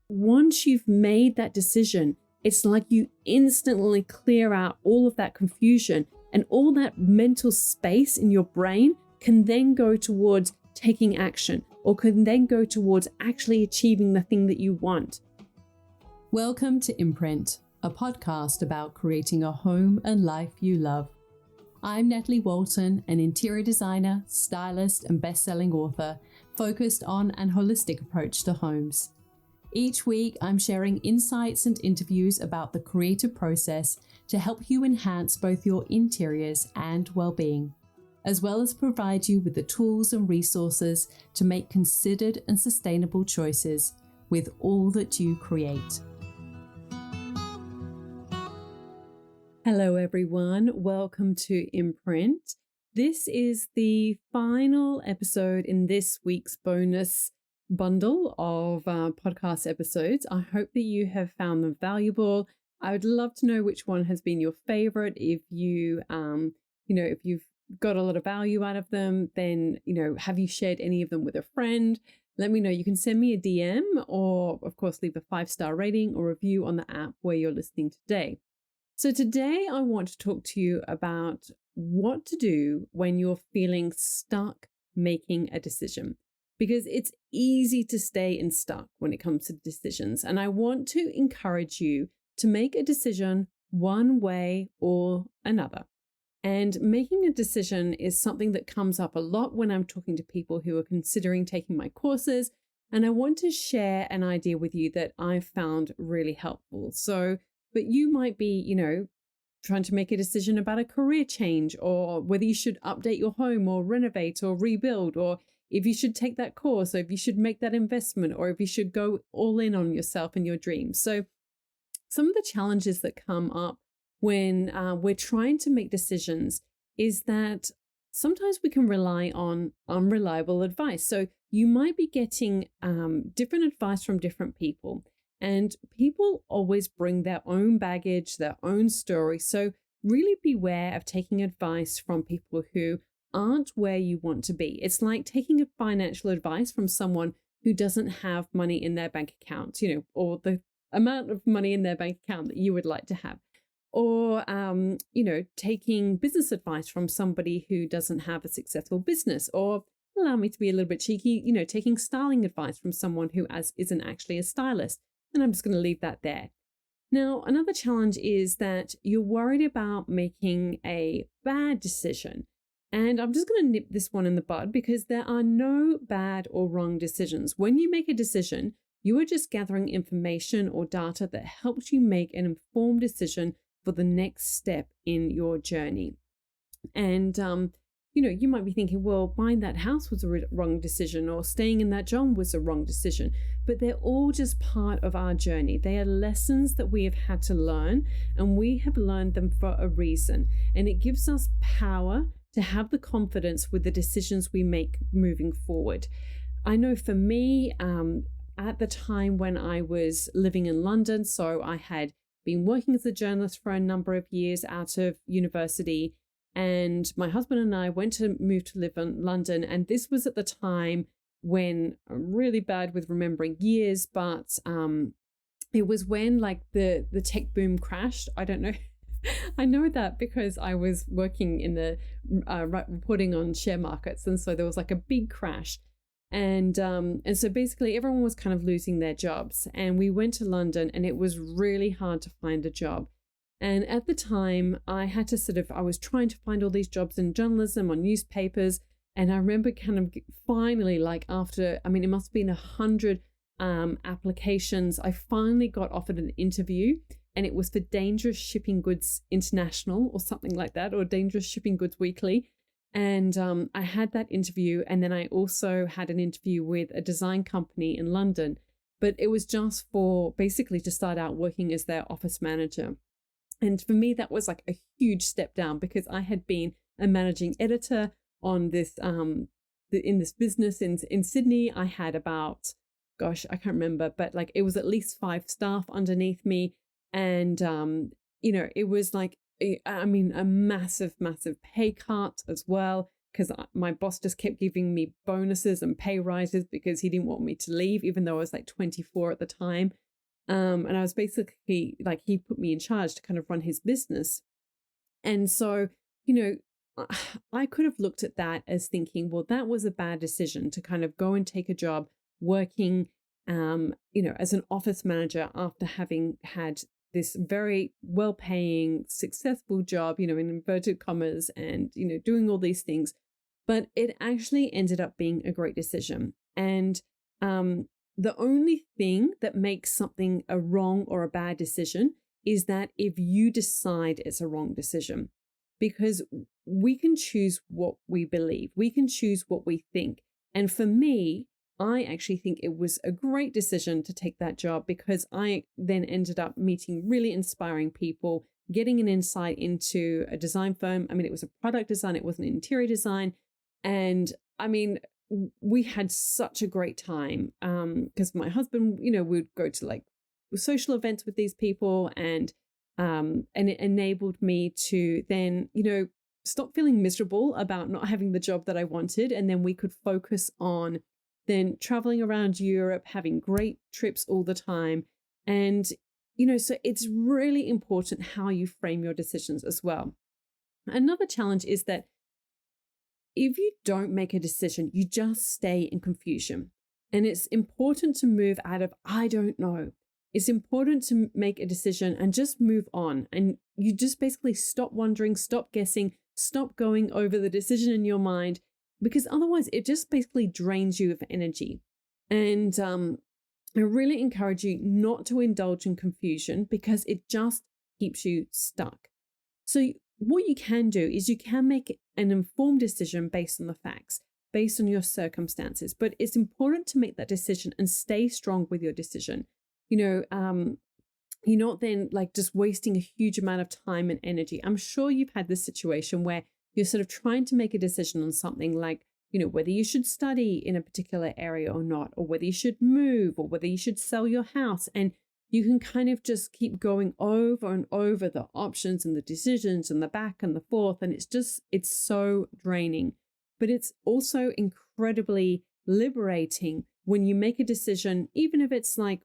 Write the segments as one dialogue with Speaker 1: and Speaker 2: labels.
Speaker 1: once you've made that decision, it's like you instantly clear out all of that confusion, and all that mental space in your brain can then go towards taking action, or can then go towards actually achieving the thing that you want. Welcome to Imprint, a podcast about creating a home and life you love. I'm Natalie Walton, an interior designer, stylist, and best-selling author focused on an holistic approach to homes. Each week, I'm sharing insights and interviews about the creative process to help you enhance both your interiors and well-being, as well as provide you with the tools and resources to make considered and sustainable choices with all that you create. Hello, everyone. Welcome to Imprint. This is the final episode in this week's bonus bundle of podcast episodes. I hope that you have found them valuable. I would love to know which one has been your favorite. If you, if you've got a lot of value out of them, then, have you shared any of them with a friend? Let me know. You can send me a DM or, of course, leave a 5-star rating or review on the app where you're listening today. So today I want to talk to you about what to do when you're feeling stuck making a decision, because it's easy to stay stuck when it comes to decisions. And I want to encourage you to make a decision one way or another. And making a decision is something that comes up a lot when I'm talking to people who are considering taking my courses. And I want to share an idea with you that I've found really helpful. But you might be, trying to make a decision about a career change, or whether you should update your home or renovate or rebuild, or if you should take that course, or if you should make that investment, or if you should go all in on yourself and your dreams. So some of the challenges that come up when we're trying to make decisions is that sometimes we can rely on unreliable advice. So you might be getting different advice from different people. And people always bring their own baggage, their own story. So really beware of taking advice from people who aren't where you want to be. It's like taking a financial advice from someone who doesn't have money in their bank account, or the amount of money in their bank account that you would like to have. Or, taking business advice from somebody who doesn't have a successful business. Or, allow me to be a little bit cheeky, taking styling advice from someone who isn't actually a stylist. And I'm just going to leave that there. Now, another challenge is that you're worried about making a bad decision. And I'm just going to nip this one in the bud, because there are no bad or wrong decisions. When you make a decision, you are just gathering information or data that helps you make an informed decision for the next step in your journey. And, you might be thinking, well, buying that house was a wrong decision, or staying in that job was a wrong decision. But they're all just part of our journey. They are lessons that we have had to learn, and we have learned them for a reason. And it gives us power to have the confidence with the decisions we make moving forward. I know for me, at the time when I was living in London, so I had been working as a journalist for a number of years out of university. And my husband and I went to move to live in London. And this was at the time when I'm really bad with remembering years, but it was when the tech boom crashed. I don't know. I know that because I was working in the reporting on share markets. And so there was a big crash. And so basically everyone was kind of losing their jobs. And we went to London, and it was really hard to find a job. And at the time, I had to I was trying to find all these jobs in journalism, on newspapers. And I remember kind of finally, after, it must have been 100 applications, I finally got offered an interview. And it was for Dangerous Shipping Goods International or something like that, or Dangerous Shipping Goods Weekly. And I had that interview. And then I also had an interview with a design company in London. But it was just for basically to start out working as their office manager. And for me, that was a huge step down, because I had been a managing editor on this in this business in Sydney. I had about, I can't remember, but it was at least 5 staff underneath me. And, it was a massive, massive pay cut as well, because my boss just kept giving me bonuses and pay rises because he didn't want me to leave, even though I was like 24 at the time. And I was basically like, he put me in charge to kind of run his business. And so, I could have looked at that as thinking, well, that was a bad decision to kind of go and take a job working, as an office manager after having had this very well-paying, successful job, in inverted commas, and, doing all these things. But it actually ended up being a great decision. And the only thing that makes something a wrong or a bad decision is that if you decide it's a wrong decision, because we can choose what we believe, we can choose what we think. And for me, I actually think it was a great decision to take that job, because I then ended up meeting really inspiring people, getting an insight into a design firm. I mean, it was a product design, it wasn't interior design. And I mean, we had such a great time because my husband, would go to like social events with these people, and it enabled me to then, stop feeling miserable about not having the job that I wanted. And then we could focus on then traveling around Europe, having great trips all the time. And, so it's really important how you frame your decisions as well. Another challenge is that if you don't make a decision, you just stay in confusion. And it's important to move out of, I don't know. It's important to make a decision and just move on. And you just basically stop wondering, stop guessing, stop going over the decision in your mind, because otherwise it just basically drains you of energy. And I really encourage you not to indulge in confusion, because it just keeps you stuck. So what you can do is you can make an informed decision based on the facts, based on your circumstances, but it's important to make that decision and stay strong with your decision. You're not then like just wasting a huge amount of time and energy. I'm sure you've had this situation where you're sort of trying to make a decision on something like, whether you should study in a particular area or not, or whether you should move, or whether you should sell your house. And you can kind of just keep going over and over the options and the decisions and the back and the forth. And it's so draining. But it's also incredibly liberating when you make a decision, even if it's like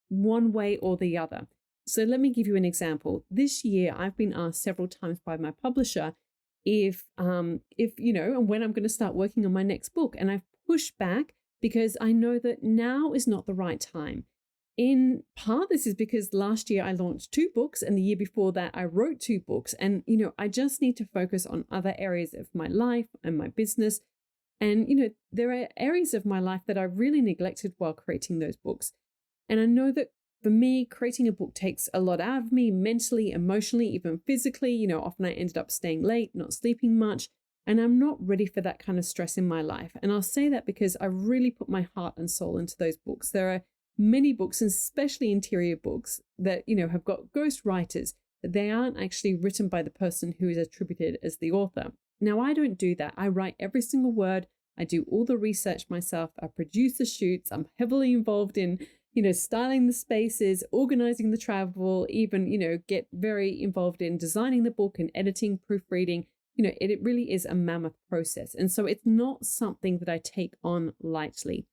Speaker 1: one way or the other. So let me give you an example. This year, I've been asked several times by my publisher if and when I'm going to start working on my next book. And I've pushed back because I know that now is not the right time. In part, this is because last year I launched 2 books, and the year before that I wrote 2 books. And, I just need to focus on other areas of my life and my business. And, there are areas of my life that I really neglected while creating those books. And I know that for me, creating a book takes a lot out of me mentally, emotionally, even physically. Often I ended up staying late, not sleeping much, and I'm not ready for that kind of stress in my life. And I'll say that because I really put my heart and soul into those books. There are many books, and especially interior books, that, have got ghost writers, but they aren't actually written by the person who is attributed as the author. Now, I don't do that. I write every single word. I do all the research myself. I produce the shoots. I'm heavily involved in styling the spaces, organizing the travel, even, get very involved in designing the book and editing, proofreading. It really is a mammoth process. And so it's not something that I take on lightly,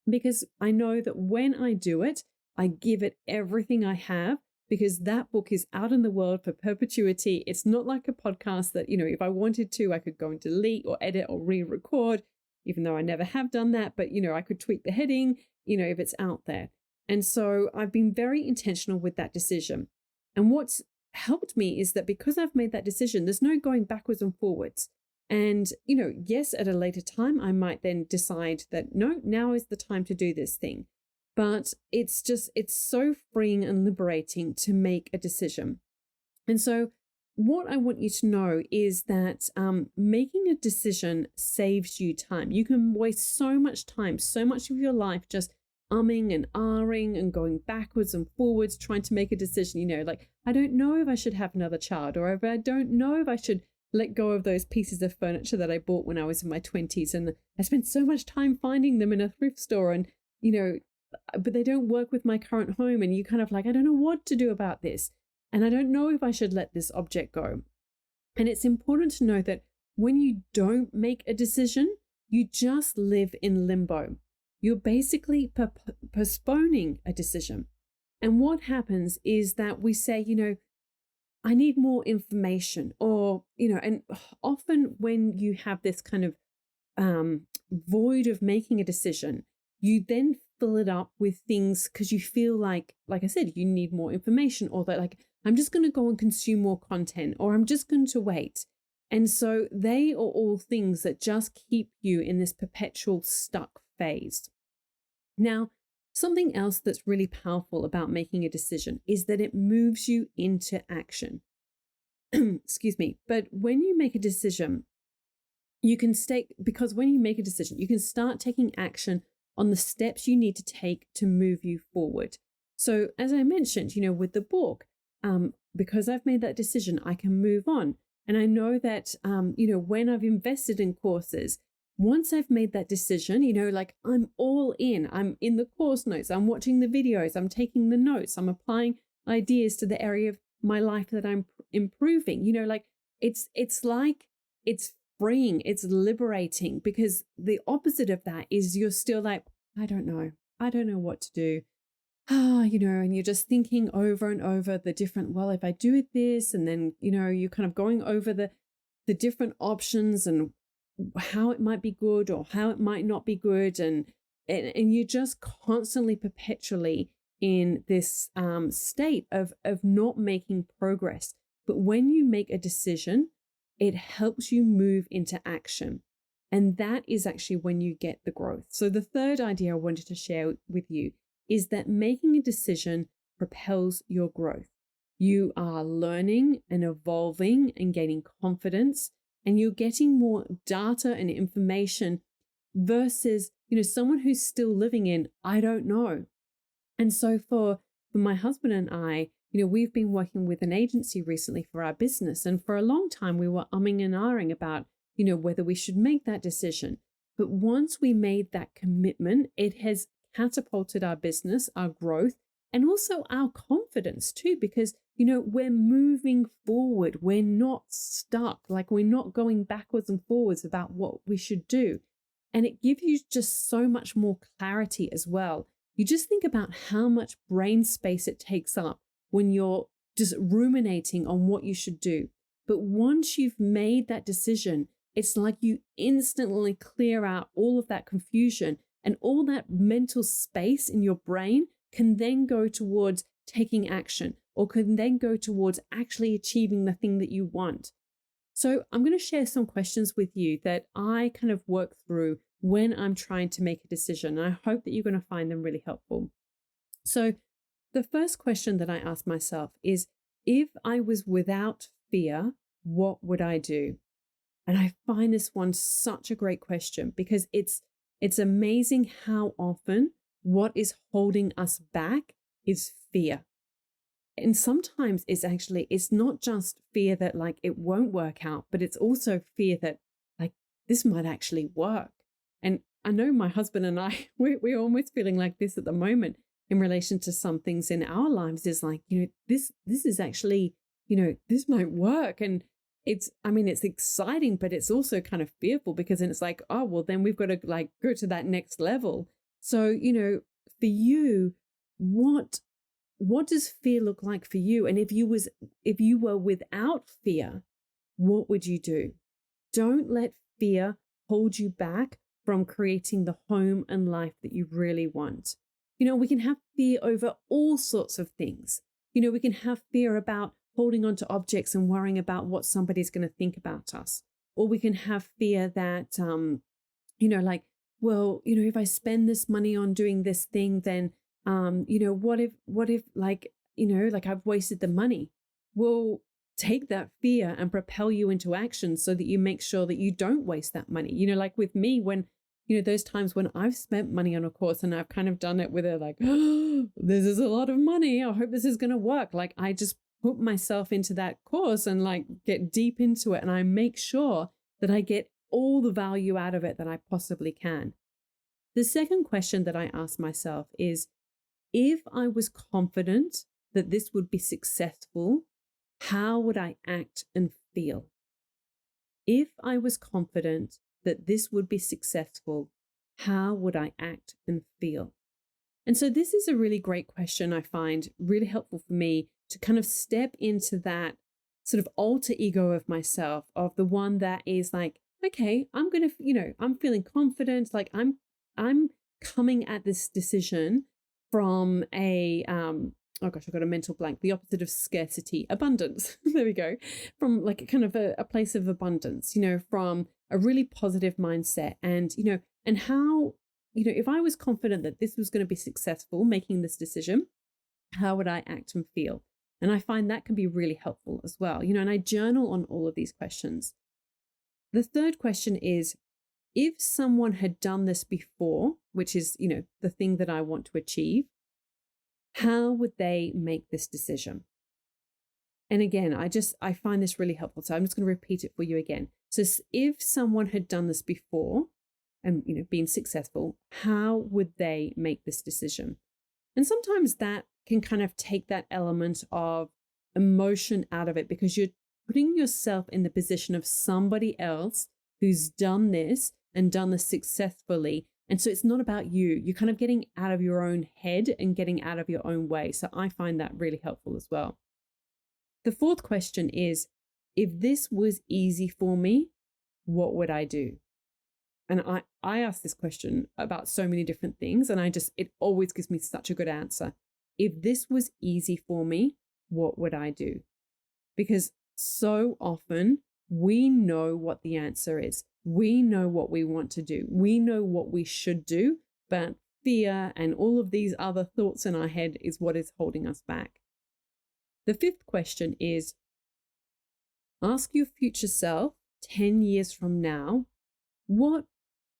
Speaker 1: because I know that when I do it, I give it everything I have, because that book is out in the world for perpetuity. It's not like a podcast that, if I wanted to, I could go and delete or edit or re-record, even though I never have done that. But, I could tweak the heading, if it's out there. And so I've been very intentional with that decision. And what's helped me is that because I've made that decision, there's no going backwards and forwards. And, yes, at a later time, I might then decide that, no, now is the time to do this thing. But it's so freeing and liberating to make a decision. And so what I want you to know is that making a decision saves you time. You can waste so much time, so much of your life just umming and ahhing and going backwards and forwards, trying to make a decision, like, I don't know if I should have another child, or if I don't know if I should let go of those pieces of furniture that I bought when I was in my 20s. And I spent so much time finding them in a thrift store, and, but they don't work with my current home. And you kind of like, I don't know what to do about this. And I don't know if I should let this object go. And it's important to know that when you don't make a decision, you just live in limbo. You're basically postponing a decision. And what happens is that we say, I need more information, or, and often when you have this kind of void of making a decision, you then fill it up with things because you feel like I said, you need more information, or that like, I'm just going to go and consume more content, or I'm just going to wait. And so they are all things that just keep you in this perpetual stuck phase. Now, something else that's really powerful about making a decision is that it moves you into action. Excuse me. But when you make a decision, because when you make a decision, you can start taking action on the steps you need to take to move you forward. So as I mentioned, with the book, because I've made that decision, I can move on. And I know that, when I've invested in courses, once I've made that decision, like I'm all in, I'm in the course notes, I'm watching the videos, I'm taking the notes, I'm applying ideas to the area of my life that I'm improving, like it's like it's freeing, it's liberating, because the opposite of that is you're still like, I don't know what to do. And you're just thinking over and over the different, well, if I do it this, and then, you're kind of going over the different options and how it might be good or how it might not be good. And you're just constantly, perpetually in this state of not making progress. But when you make a decision, it helps you move into action. And that is actually when you get the growth. So the third idea I wanted to share with you is that making a decision propels your growth. You are learning and evolving and gaining confidence, and you're getting more data and information versus, someone who's still living in, I don't know. And so for my husband and I, we've been working with an agency recently for our business. And for a long time, we were umming and ahhing about, whether we should make that decision. But once we made that commitment, it has catapulted our business, our growth, and also our confidence too, because, we're moving forward. We're not stuck, like we're not going backwards and forwards about what we should do. And it gives you just so much more clarity as well. You just think about how much brain space it takes up when you're just ruminating on what you should do. But once you've made that decision, it's like you instantly clear out all of that confusion, and all that mental space in your brain can then go towards taking action, or can then go towards actually achieving the thing that you want. So I'm going to share some questions with you that I kind of work through when I'm trying to make a decision. I hope that you're going to find them really helpful. So the first question that I ask myself is, if I was without fear, what would I do? And I find this one such a great question, because it's amazing how often what is holding us back is fear. And sometimes it's not just fear that like it won't work out, but it's also fear that like this might actually work. And I know my husband and I, we're almost feeling like this at the moment in relation to some things in our lives, is like, this is actually, this might work. And it's exciting, but it's also kind of fearful, because then it's like, oh, well, then we've got to like go to that next level. So, for you, what does fear look like for you? And if you were without fear, what would you do? Don't let fear hold you back from creating the home and life that you really want. We can have fear over all sorts of things. We can have fear about holding on to objects and worrying about what somebody's going to think about us. Or we can have fear that, if I spend this money on doing this thing, then, what if I've wasted the money? Well, take that fear and propel you into action so that you make sure that you don't waste that money. Like with me, when, those times when I've spent money on a course and I've kind of done it with a like, oh, this is a lot of money, I hope this is going to work. Like I just put myself into that course and like get deep into it. And I make sure that I get all the value out of it that I possibly can. The second question that I ask myself is, if I was confident that this would be successful, how would I act and feel? If I was confident that this would be successful, how would I act and feel? And so this is a really great question. I find really helpful for me to kind of step into that sort of alter ego of myself, of the one that is like, okay, I'm going to, I'm feeling confident. Like I'm coming at this decision from oh gosh, I've got a mental blank. The opposite of scarcity, abundance. There we go. From like a kind of a place of abundance, from a really positive mindset. And how, if I was confident that this was going to be successful, making this decision, how would I act and feel? And I find that can be really helpful as well. And I journal on all of these questions. The third question is, if someone had done this before, which is, the thing that I want to achieve, how would they make this decision? And again, I find this really helpful. So I'm just going to repeat it for you again. So if someone had done this before and, been successful, how would they make this decision? And sometimes that can kind of take that element of emotion out of it, because you're putting yourself in the position of somebody else who's done this and done this successfully. And so it's not about you. You're kind of getting out of your own head and getting out of your own way. So I find that really helpful as well. The fourth question is, if this was easy for me, what would I do? And I ask this question about so many different things, and it always gives me such a good answer. If this was easy for me, what would I do? Because so often we know what the answer is. We know what we want to do. We know what we should do, but fear and all of these other thoughts in our head is what is holding us back. The fifth question is, ask your future self 10 years from now, what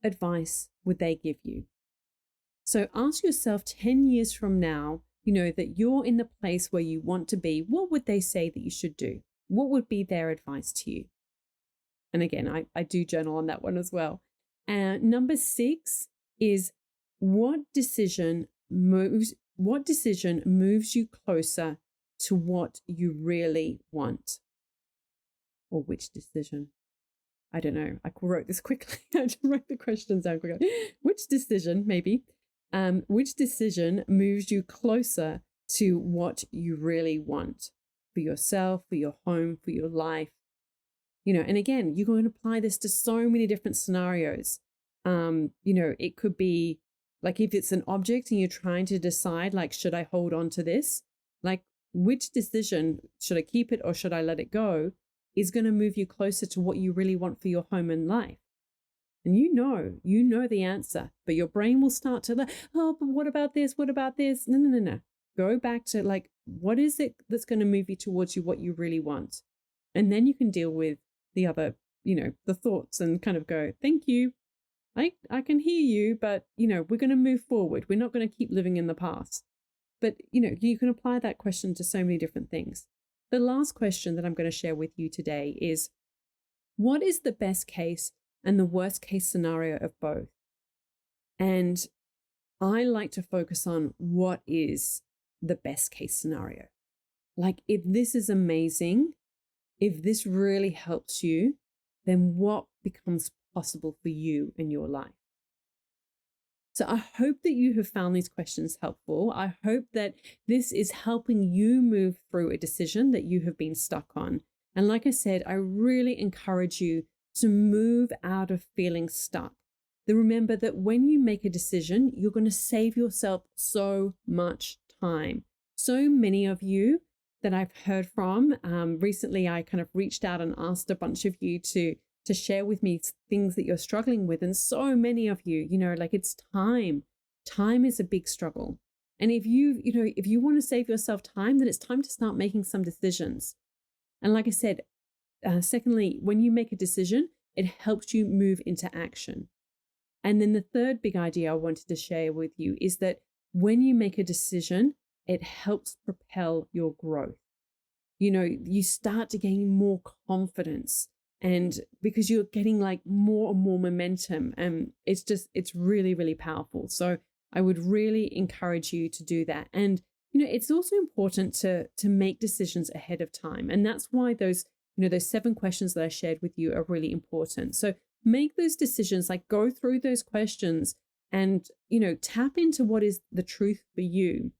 Speaker 1: advice would they give you? So ask yourself 10 years from now, that you're in the place where you want to be, what would they say that you should do? What would be their advice to you? And again, I do journal on that one as well. Number 6 is, what decision moves you closer to what you really want? Or which decision? I don't know. I wrote this quickly. I just wrote the questions down quickly. Which decision, maybe? Which decision moves you closer to what you really want for yourself, for your home, for your life? And again, you're going to apply this to so many different scenarios. It could be like, if it's an object and you're trying to decide, like, should I hold on to this? Like, which decision, should I keep it or should I let it go, is going to move you closer to what you really want for your home and life. And you know the answer, but your brain will start to but what about this? What about this? No. Go back to, like, what is it that's going to move you towards what you really want? And then you can deal with the other, the thoughts, and kind of go, thank you. I can hear you, but, we're going to move forward. We're not going to keep living in the past. But, you can apply that question to so many different things. The last question that I'm going to share with you today is, what is the best case and the worst case scenario of both? And I like to focus on what is the best case scenario. Like, if this is amazing, if this really helps you, then what becomes possible for you in your life? So I hope that you have found these questions helpful. I hope that this is helping you move through a decision that you have been stuck on. And like I said, I really encourage you to move out of feeling stuck. Remember that when you make a decision, you're going to save yourself so much time. So many of you that I've heard from, recently I kind of reached out and asked a bunch of you to share with me things that you're struggling with. And so many of you, like, it's time. Time is a big struggle. And if you want to save yourself time, then it's time to start making some decisions. And like I said, secondly, when you make a decision, it helps you move into action. And then the third big idea I wanted to share with you is that when you make a decision, it helps propel your growth. You start to gain more confidence, and because you're getting like more and more momentum, and it's really, really powerful. So I would really encourage you to do that. And it's also important to make decisions ahead of time. And that's why those those 7 questions that I shared with you are really important. So make those decisions, like go through those questions and, tap into what is the truth for you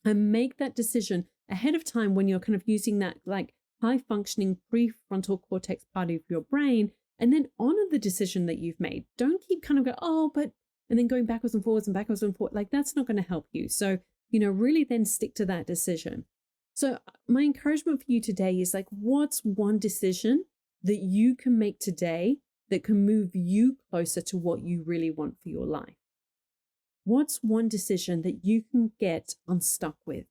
Speaker 1: and make that decision ahead of time when you're kind of using that like high functioning prefrontal cortex part of your brain, and then honor the decision that you've made. Don't keep kind of go, oh, but, and then going backwards and forwards and backwards and forwards. Like that's not going to help you. So, really then stick to that decision. So my encouragement for you today is like, what's one decision that you can make today that can move you closer to what you really want for your life? What's one decision that you can get unstuck with?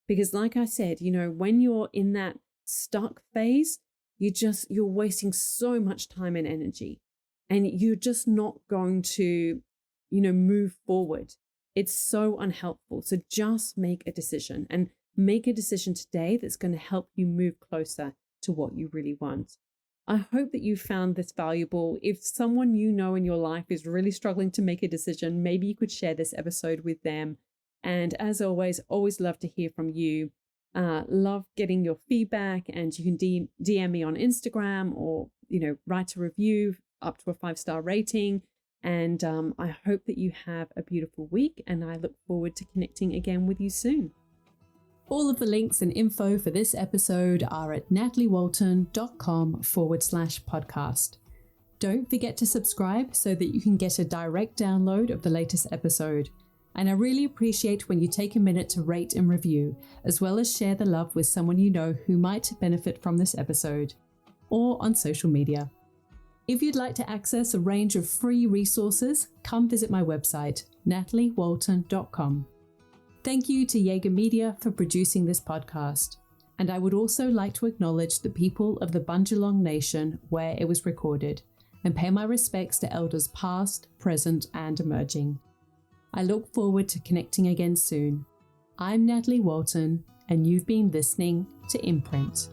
Speaker 1: Because like I said, when you're in that stuck phase, you're wasting so much time and energy, and you're just not going to, move forward. It's so unhelpful. So just make a decision, and make a decision today that's going to help you move closer to what you really want. I hope that you found this valuable. If someone in your life is really struggling to make a decision, maybe you could share this episode with them. And as always love to hear from you. Love getting your feedback, and you can DM me on Instagram, or, write a review up to a 5-star rating. And I hope that you have a beautiful week, and I look forward to connecting again with you soon. All of the links and info for this episode are at nataliewalton.com/podcast. Don't forget to subscribe so that you can get a direct download of the latest episode. And I really appreciate when you take a minute to rate and review, as well as share the love with someone you know who might benefit from this episode, or on social media. If you'd like to access a range of free resources, come visit my website, nataliewalton.com. Thank you to Jaeger Media for producing this podcast. And I would also like to acknowledge the people of the Bundjalung Nation where it was recorded, and pay my respects to elders past, present, and emerging. I look forward to connecting again soon. I'm Natalie Walton, and you've been listening to Imprint.